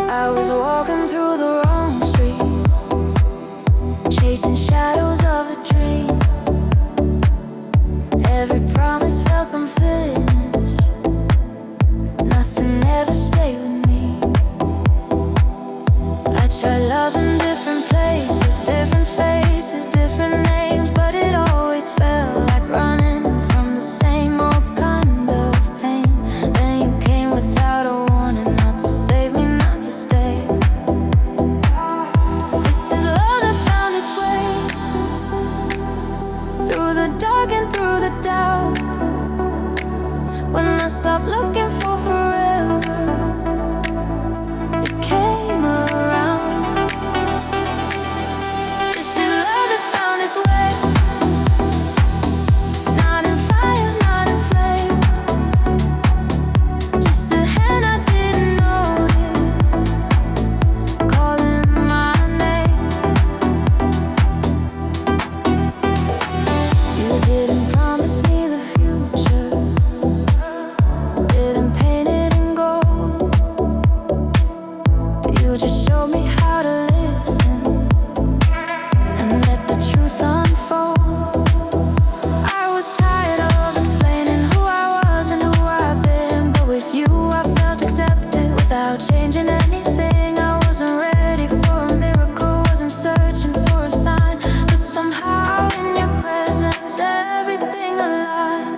I was walking through the wrong street, chasing shadows of a dream. Every promise felt unfinished. Nothing ever stayed with me. I tried loving different places, different faces, different names, but it always felt like running from the same old kind of pain. Then you came without a warning, not to save me, not to stay. This is love that found its way through the dark and through the doubt. When I stopped looking for forever, it came around. This is love that found its way, not in fire, not in flame, just a hand I didn't notice, calling my name. You didn't promise me the future, didn't paint it in gold. You just showed me how to listen and let the truth unfold. I was tired of explaining who I was and who I've been, but with you I felt accepted without changing anything. I wasn't ready for a miracle, wasn't searching for a sign, but somehow in your presence everything aligned.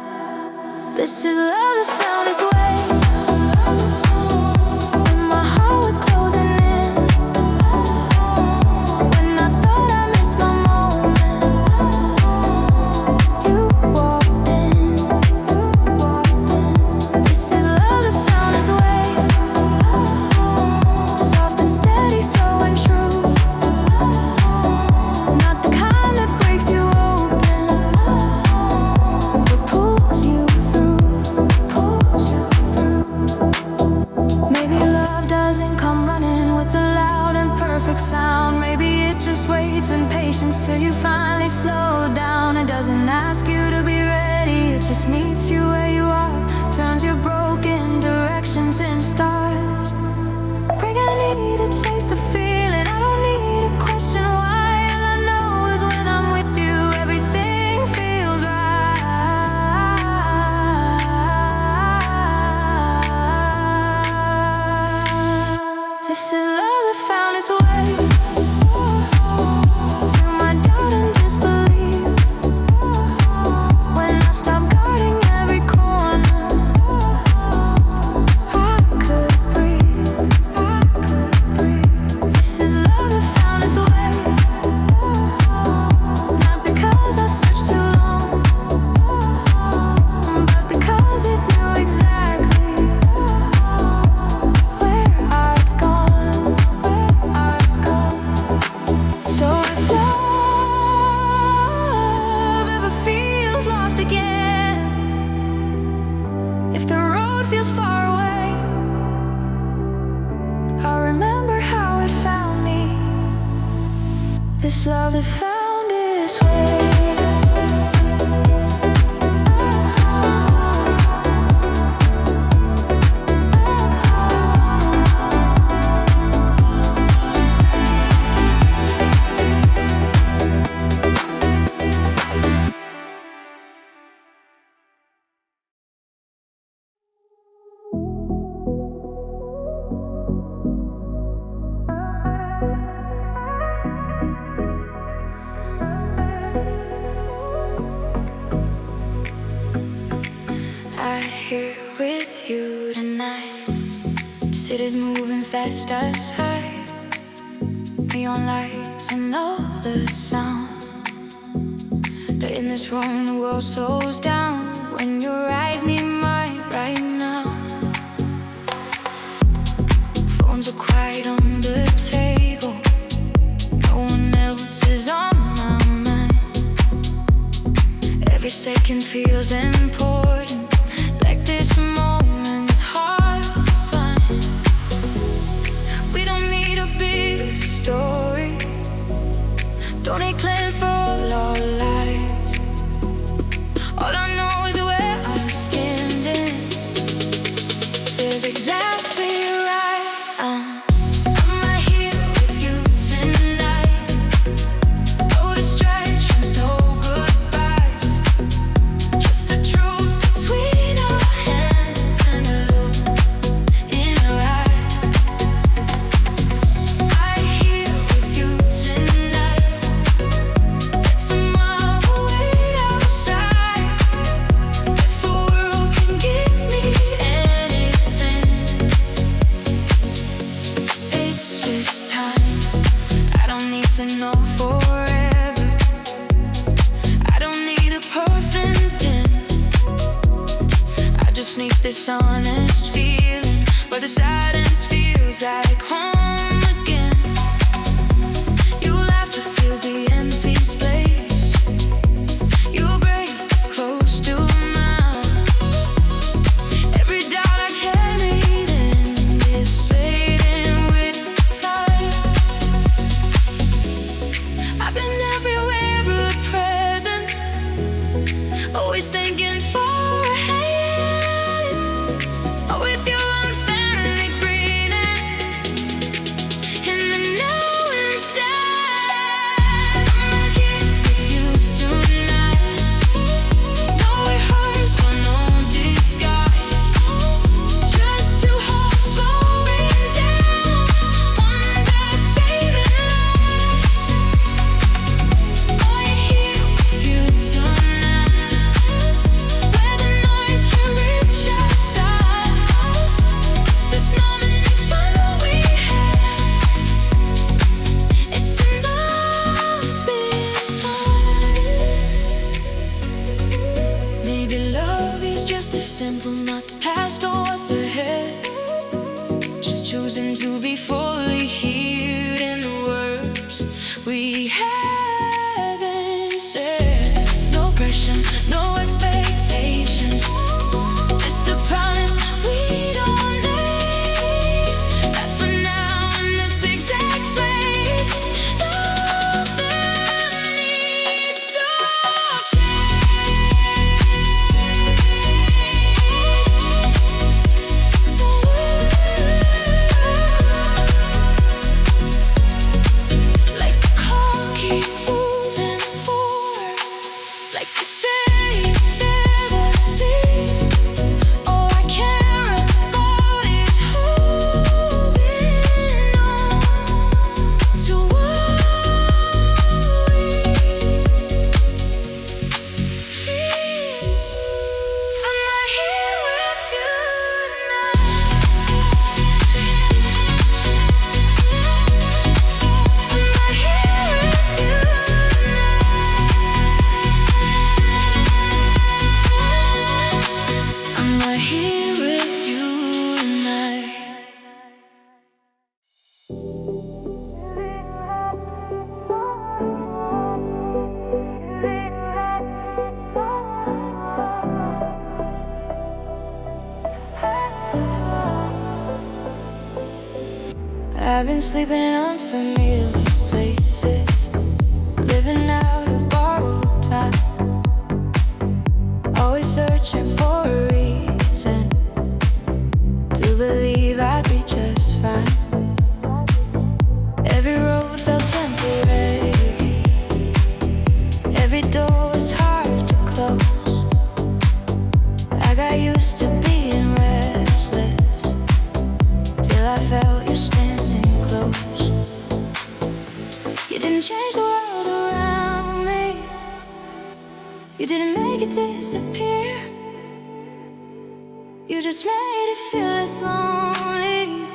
This is love that found its way when my heart was closing in, when I thought I missed my moment. You walked in. This is love that found its way, soft and steady, slow and true, not the kind that breaks you open, but pulls you through, pulls you through. Maybe love doesn't come running with a loud and perfect sound. Maybe it just waits in patience till you finally slow down. It doesn't ask you to be ready, it just meets you where you are, turns your broken directions into stars. Break, I need to chase the feeling, I don't need to question why. All I know is when I'm with you, everything feels right. This is love that found its way through my doubt and disbelief. When I stopped guarding every corner, I could breathe, I could breathe. This is love that found its way, not because I searched too long, but because it knew exactly where I'd gone, where I'd gone. So if love ever feels lost again, if the road feels far away, I'll remember how it found me. This love that found its way. I'm here with you tonight. City's moving fast outside, neon lights and all the sound. That in this room the world slows down when your eyes meet mine right now. Phones are quiet on the table, no one else is on my mind. Every second feels important, like this moment's hard to find. We don't need a big story, don't need clear for all our lives. All I know is where I'm standing feels exactly right. I'm lasting on forever. I don't need a perfect end, I just need this honest feeling where the silence feels like home again. Your laughter fills the empty space, your breath is close to mine. Every doubt I carried in is fading with time. I've been everywhere but present, always thinking far ahead. Oh, with you I'm finally breathing in the now instead. I'm not here with you tonight, no rehearsal, no disguise, just two hearts slowing down under fading lights. Oh, I'm here with you tonight, where the noise can reach outside. It's this moment you follow we have, it's a month beside. Maybe love is just this simple, not the past or what's ahead, just choosing to be fully here in the words we haven't said. No pressure, no expectations, just a promise we don't need. That for now in this exact place, nothing needs to change. Like the clock keep moving forward, like you say you never sleep. Oh, I care about is holding on to what we feel. I'm not here with you tonight. I'm not here with you tonight. I'm not here with you tonight. I've been sleeping in unfamiliar places, living out of borrowed time, always searching for a reason to believe I'd be just fine. Every road felt temporary, every door was hard to close. I got used to being restless till I felt you standing close. You didn't change the world around me, you didn't make it disappear, you just made it feel less lonely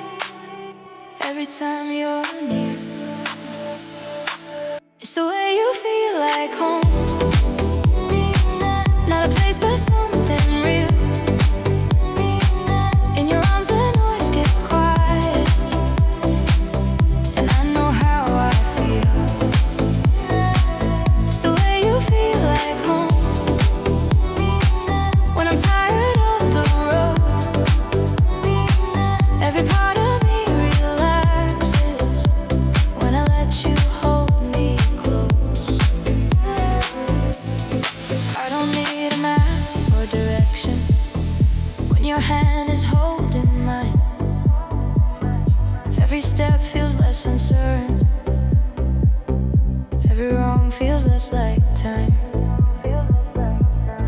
every time you're near. It's the way you feel like home, not a place but something real. In your arms the noise gets quiet, and I know how I feel. It's the way you feel like home, when I'm tired of the road. Every part of me relaxes when I let you hold me close. I don't need a map or direction when your hand is holding mine. Every step feels less uncertain, every wrong feels less like time.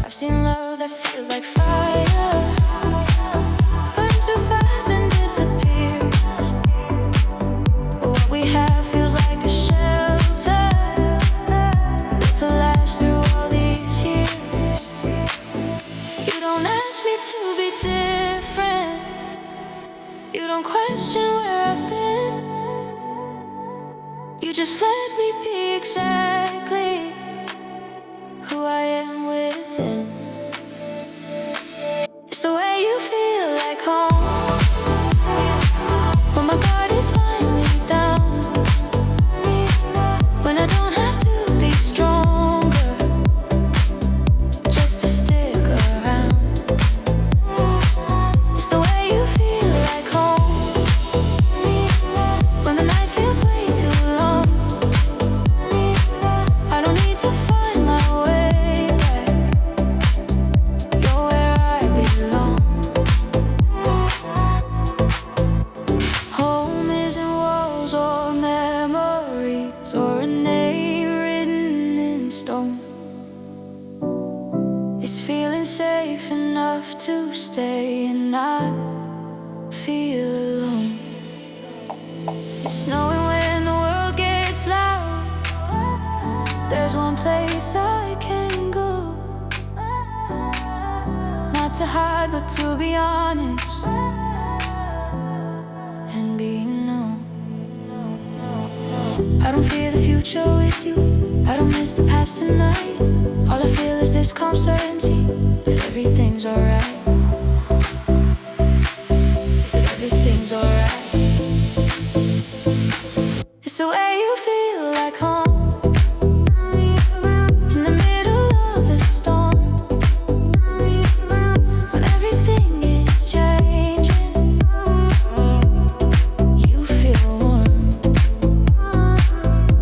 I've seen love that feels like fire, burn too fast and disappear. But what we have feels like a shelter, built to last through all these years. You don't ask me to be different, you don't question where I've been. You just let me be exactly who I am within. It's the way you feel like home when my guard is finally down, when I don't have to be stronger just to stick around. It's the way you feel like home when the night feels way too long. I don't need to find my way back. You're where I belong. Home isn't walls or memories or a name written in stone. It's feeling safe enough to stay and not feel alone. It's knowing when the world gets loud, there's one place I can go, not to hide but to be honest and be known. I don't fear the future with you, I don't miss the past tonight. All I feel is this calm certainty that everything's alright, that everything's alright. It's the way you feel like home in the middle of the storm, when everything is changing. You feel warm.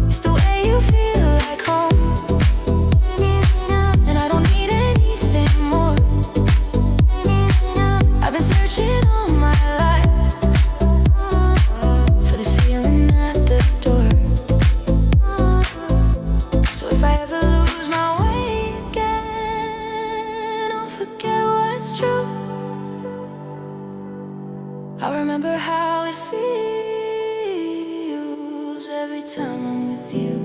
It's the way you feel like home, and I don't need anything more. I've been searching all my life for this feeling at the door. So if I ever lose my way again or forget what's true, I remember how it feels every time I'm with you.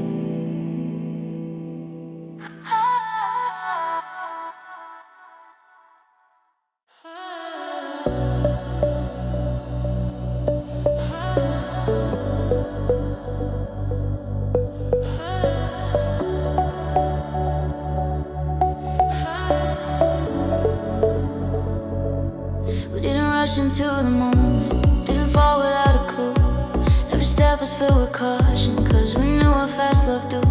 We didn't rush into the moment, didn't fall without a clue. Every step was filled with caution, cause we knew what fast love do.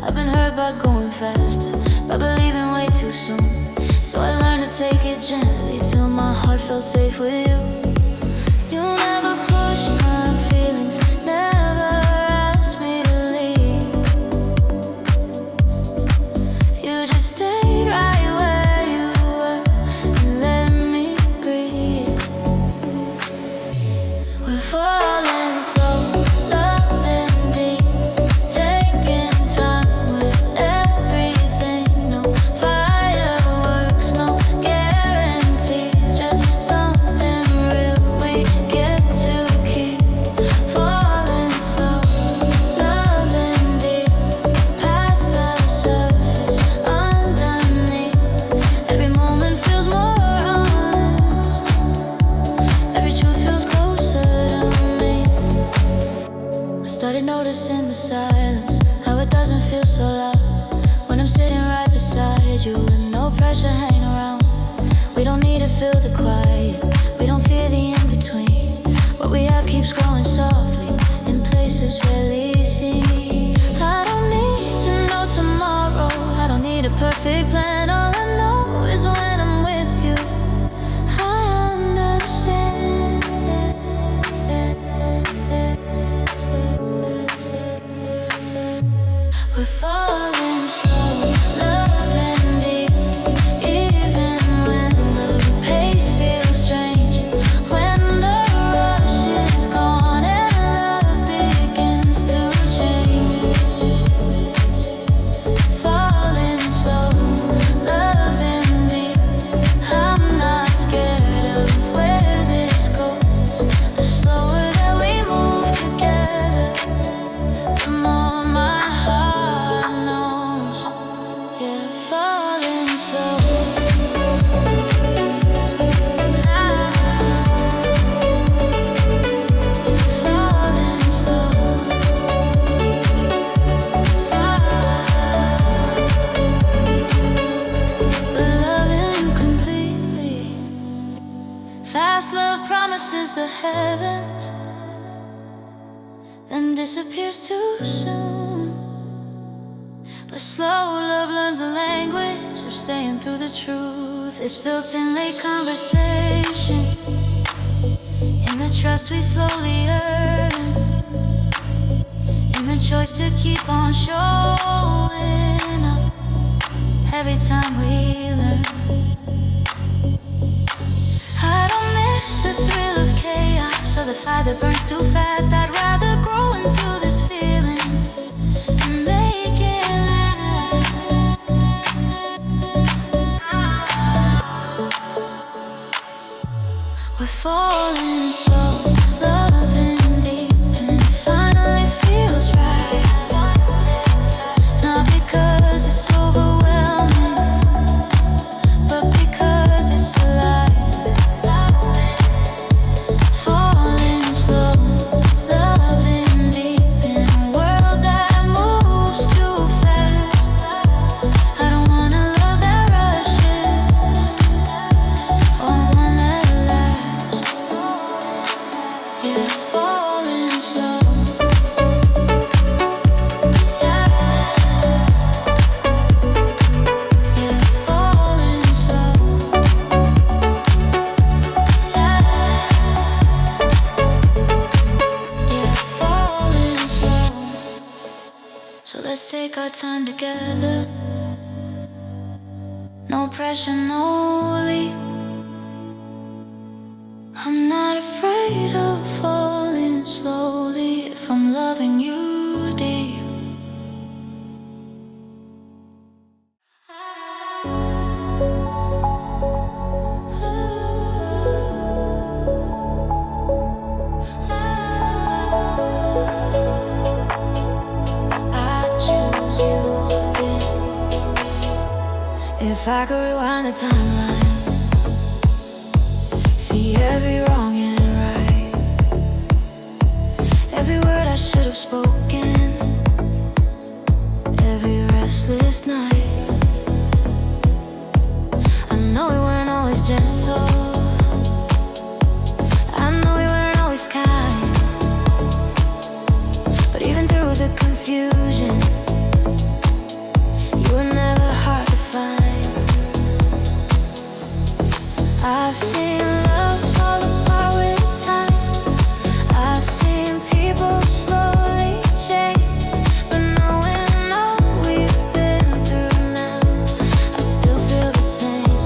I've been hurt by going faster, by believing way too soon. So I learned to take it gently till my heart felt safe with you. You never pushed my feelings, never asked me to leave. You just stayed right where you were and let me breathe. We're falling slow, loving deep, taking time with everything. No fireworks, no guarantees, just something real we get to keep. Falling slow, loving deep, past the surface, underneath. Every moment feels more honest, every truth feels closer to me. I started noticing the silence, how it doesn't feel so loud when I'm sitting right beside you with no pressure hanging around. We don't need to fill the quiet, we don't fear the in-between. What we have keeps growing softly in places rarely seen. I don't need to know tomorrow, I don't need a perfect plan. All I know is when I'm with you, I understand. We're falling slow, loving deep, even when the pace feels strange. When the rush is gone and love begins to change. Falling slow, then disappears too soon. But slow love learns the language of staying through the truth. It's built in late conversations, in the trust we slowly earn, in the choice to keep on showing up every time we learn. I don't miss the thrill of chaos or the fire that burns too fast. I'd rather grow into this feeling and make it last. We're falling slow, loving deep, and it finally feels right. Not because it's overwhelming, but because it's alive. Falling slow, loving deep, in a world that moves too fast. I don't wanna love that rushes, or one that lasts. Yeah, falling slow. Yeah, falling slow. Yeah, falling slow. So let's take our time together. No pressure, no leap. I'm not afraid of falling slowly if I'm loving you deep. I choose you again. If I could rewind the timeline, see every wrong and right, every word I should have spoken, every restless night. I know we weren't always gentle, I know we weren't always kind, but even through the confusion, you were never hard to find. I've seen love fall apart with time. I've seen people slowly change, but knowing all we've been through now, I still feel the same.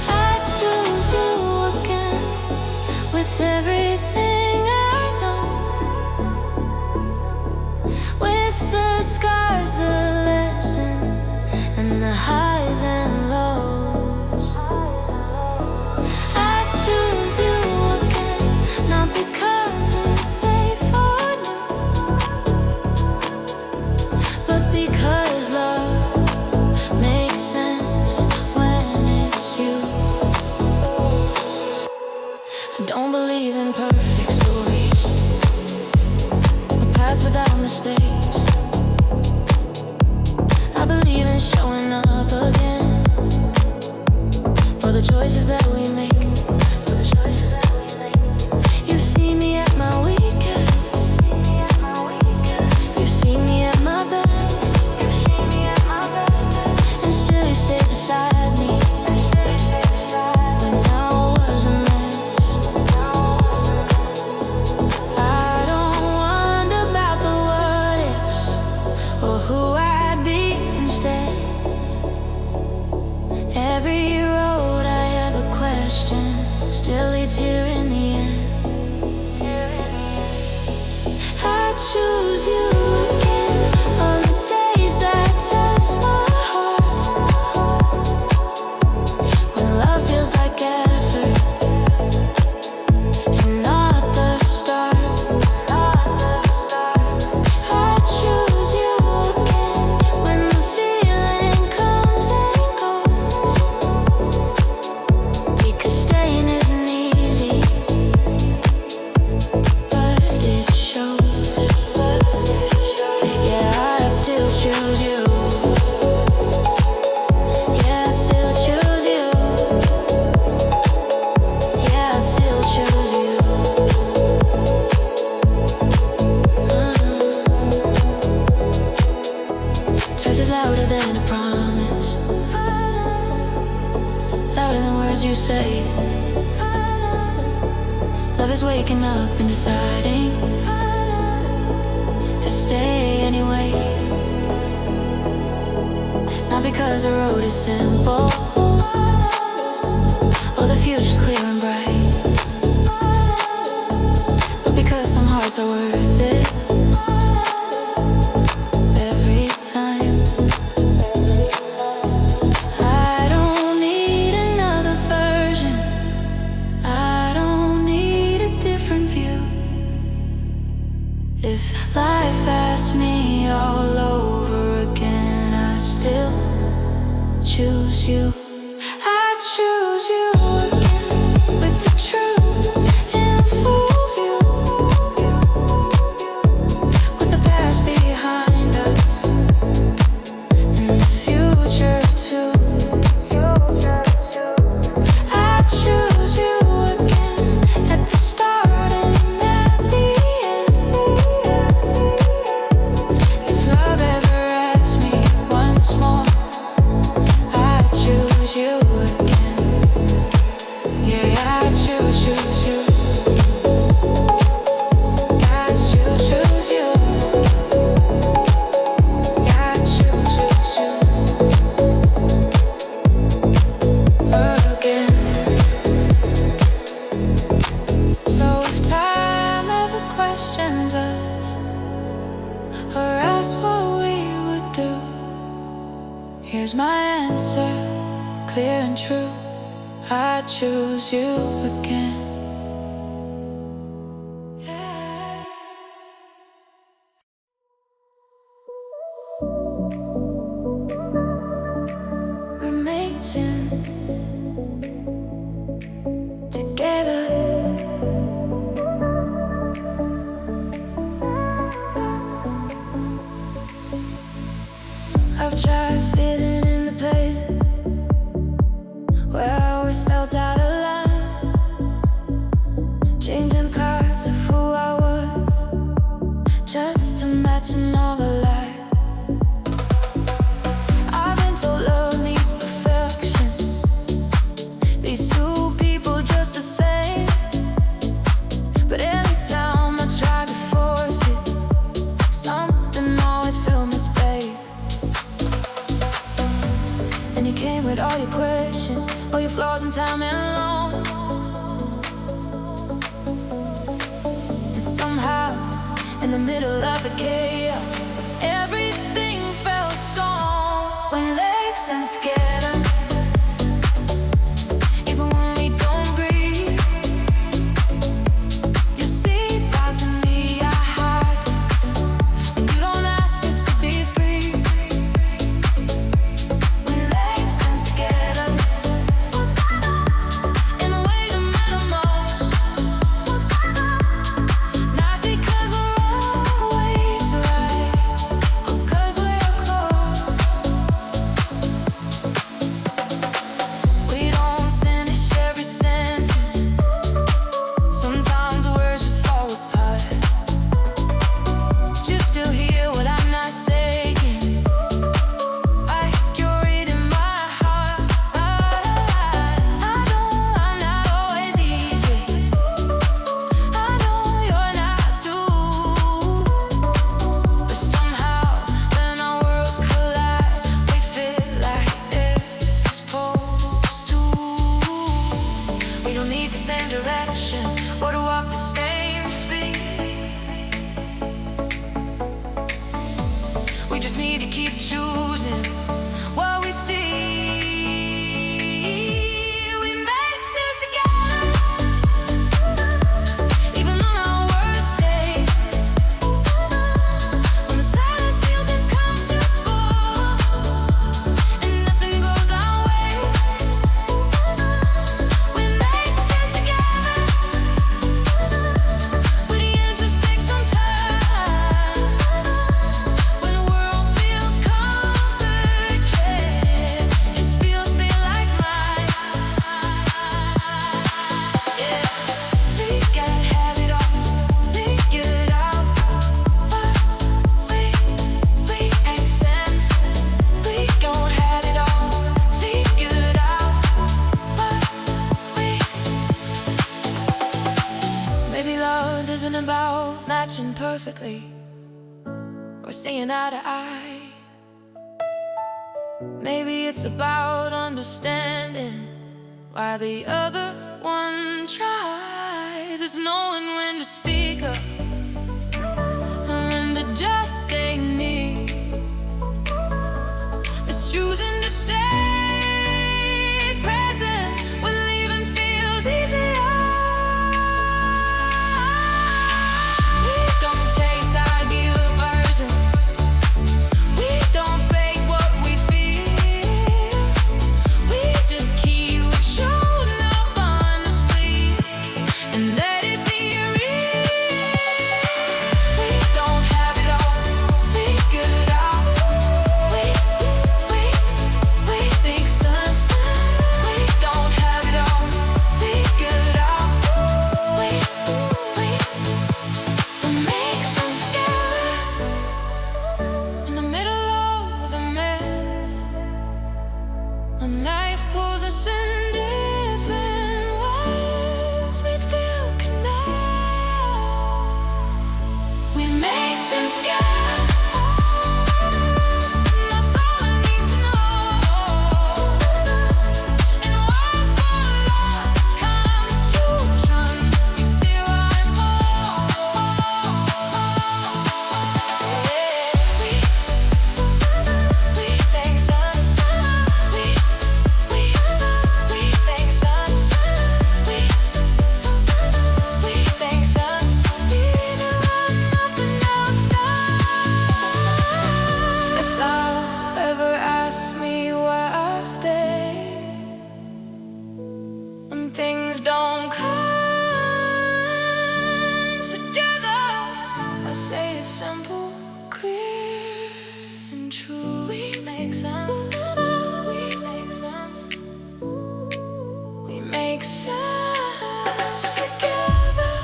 I choose you again with everything I know. say. Love is waking up and deciding to stay anyway. Not because the road is simple or the future's clear and bright, but because some hearts are worth it every time. I don't need another version, I don't need a different view. If life asked me all over again, I'd still choose you. I choose you again with the truth in full view, with the past behind us and the future too. I choose you again at the start and at the end. If love ever asks me once more, I choose you again. Yeah, I choose you. I choose you. I choose you again. So if time ever questions us or asks what we would do, here's my answer, clear and true. I choose you again. We're amazing together. I've tried fitting in the places where I always felt out of line, changing parts of who I was just to match another life. I've been told love needs perfection, these two people just the same. But every time I try to force it, something always filled my space. And you came with all your questions, all your flaws and time and alone. And somehow, in the middle of the chaos, everything felt stone. When legs and together, even when we don't breathe, you see parts of me I hide, and you don't ask it to be free. When legs and together, in the way that matter most, not because we're always right, but 'cause we're close. We don't finish every sentence, sometimes words just fall apart. You still hear what I'm not saying, like you're reading my heart. I'm not always easy, I know you're not too. But somehow, when our worlds collide, we fit like they're supposed to. We don't need the same direction or to walk the same speed. We just need to keep choosing what we see. We make sense together, even on our worst days. When the silence feels uncomfortable and nothing goes our way, we make sense together. When the answers take some time, when the world feels complex. love isn't about matching perfectly or seeing eye to eye. Maybe it's about understanding why the other one tries. It's knowing when to speak up and when to just stay near. It's choosing to stay present when leaving feels easier. We don't chase ideal versions. We don't fake what we feel. We just keep showing up honestly and let it be real. We don't have it all figured out. We think sunshine. We don't have it all figured out. What makes us scared in the middle of the mess, when life pulls us in different ways, we feel connect. We make sense scared. That's all I need to know. In a world full of confusion, you feel right more. We think sunshine. We think sunshine. We think sunshine. Even when nothing else does. If love ever asks me why I stay when things don't come together, I say it's simple, clear, and true. We make sense. We make sense. We make sense together.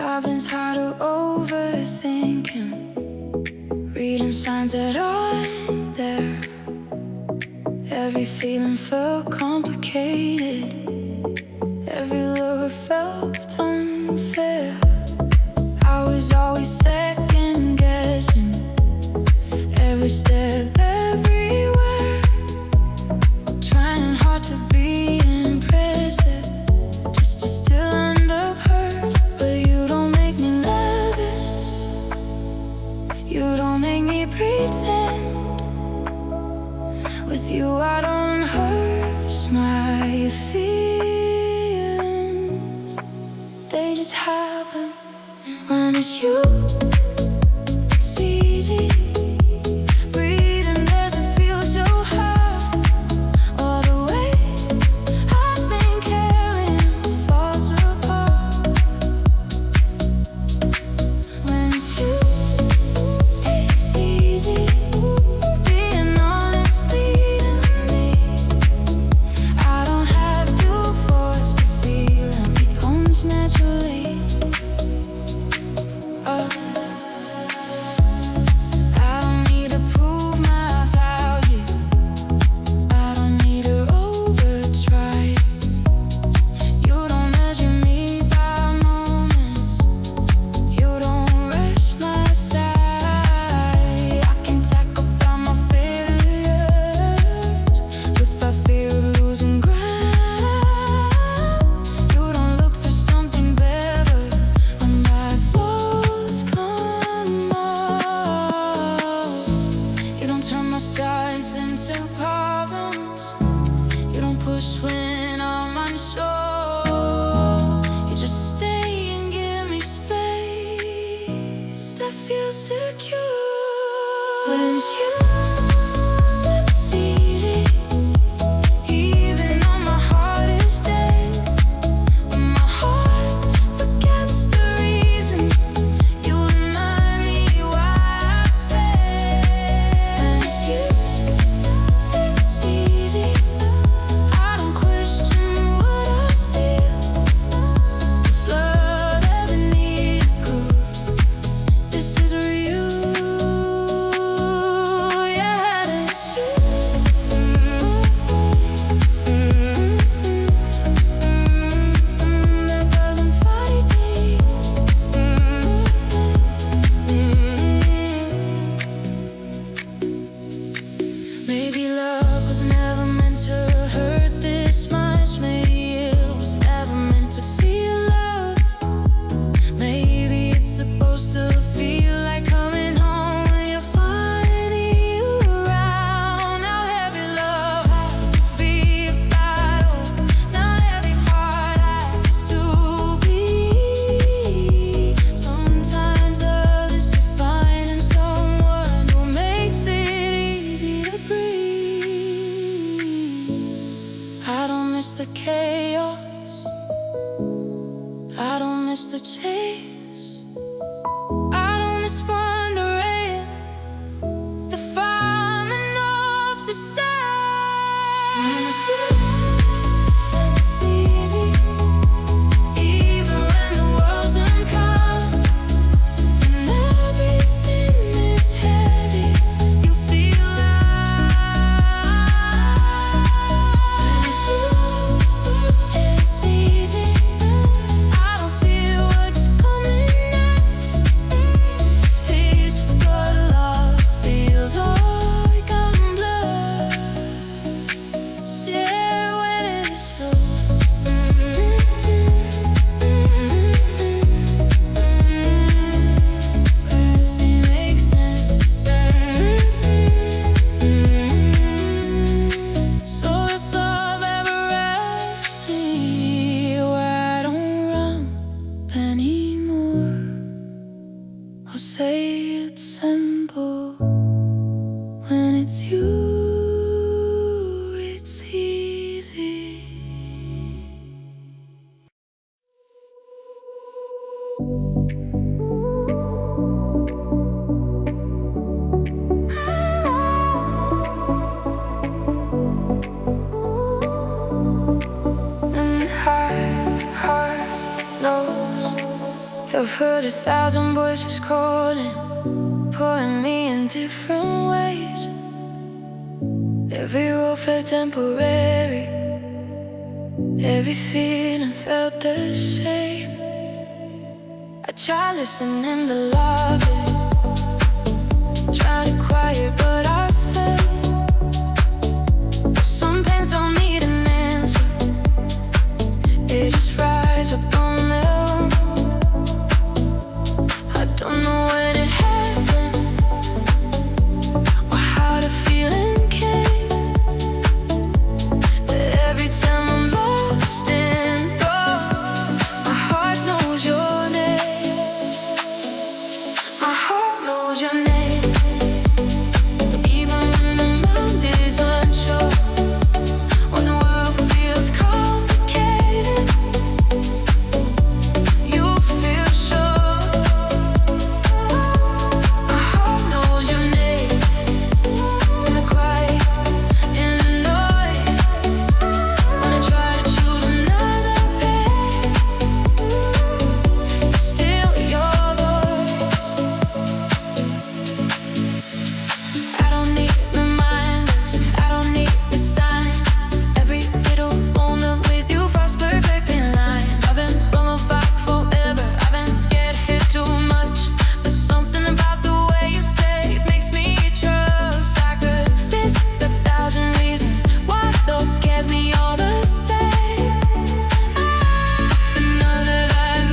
I've been tired of overthinking, reading signs that aren't there. Every feeling felt complicated. Every lover felt unfair. I was always second guessing every step, everywhere, trying hard to be impressive, just to still end up hurt. But you don't make me nervous. You don't make me pretend. With you I don't rehearse my feelings. They just happen when it's you. It's easy. Breathing doesn't feel so hard. All the weight I've been carrying falls apart. When it's you, it's easy. Being honest, leading me. I don't have to force the feeling, it comes naturally. I don't need to prove my value. I don't need to over-try. You don't measure me by moments. You don't rush my side. I can talk about my failures if I fear losing ground. You don't look for something better when my flaws come up. You don't turn my silence into problems. You don't push when I'm unsure. You just stay and give me space that feels secure. When it's you, it's easy. Even on my hardest days, when my heart forgets the reason, you remind me why I stay. And it's you, it's easy. I don't question what I feel. If love ever needed used to feel like coming home when you're finally around. Now every love has to be a battle. Now every heart has to bleed. Sometimes love is defining someone who makes it easy to breathe. I don't miss the chaos, I don't miss the chase, I don't miss wondering if I'm enough to stay. When it's you, then it's easy. Even when the world's unkind and everything is heavy, you feel alive. When it's you, it's easy. I don't feel what's coming next. It's just good love feels like I'm blessed. Still when it's you. Words they make sense. So if love ever asks me why I don't run anymore, I'll say it's simple. When it's you, it's easy. Heart knows. I've heard 1,000 voices calling, pulling me in different ways. Every role felt temporary, every feeling felt the same. I try listening to love it, try to quiet but I fail. Some pains don't need an answer, they just rise up on their own. I don't know when it happened or how the feeling came, but every time I'm lost in thought, my heart knows your name. My heart knows your name. Even when the mind is unsure, when the world feels complicated, you feel sure. My heart knows your name. In the quiet, in the noise, when I try to choose another path, it's still your voice. I don't need reminders, I don't need the sign. Every little moment with you frost perfect in line. I've been wrong about forever, I've been scared here too much, but something about the way you say it makes me trust. I could list 1,000 reasons why those scares me all the same, but none of that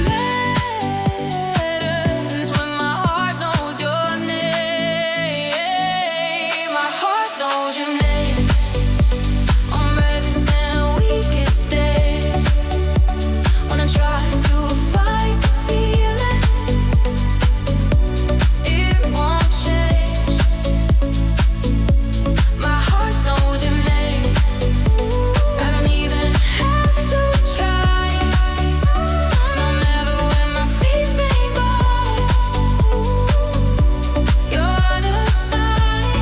matters when my heart knows your name. My heart knows your name. On bravest and weakest days, when I try to fight the feeling, it won't change. My heart knows your name. I don't even have to try. No matter where my feet may go, you're the sign.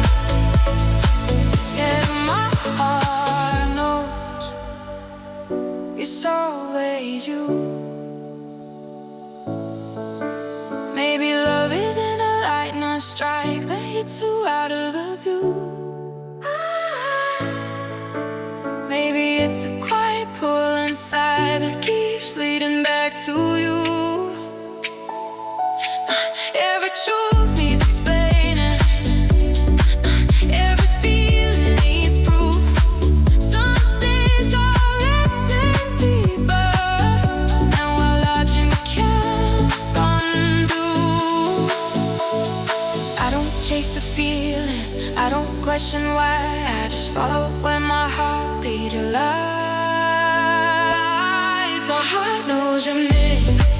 Yeah, my heart knows it's always you. Maybe love isn't a lightning strike, but it's too out of the blue. Maybe it's a quiet pull inside that keeps leading back to you. Every truth needs explaining, every feeling needs proof. Some days are written deeper, and while logic can't undo, chase the feeling, I don't question why. I just follow where my heartbeat lies. My heart knows you're me.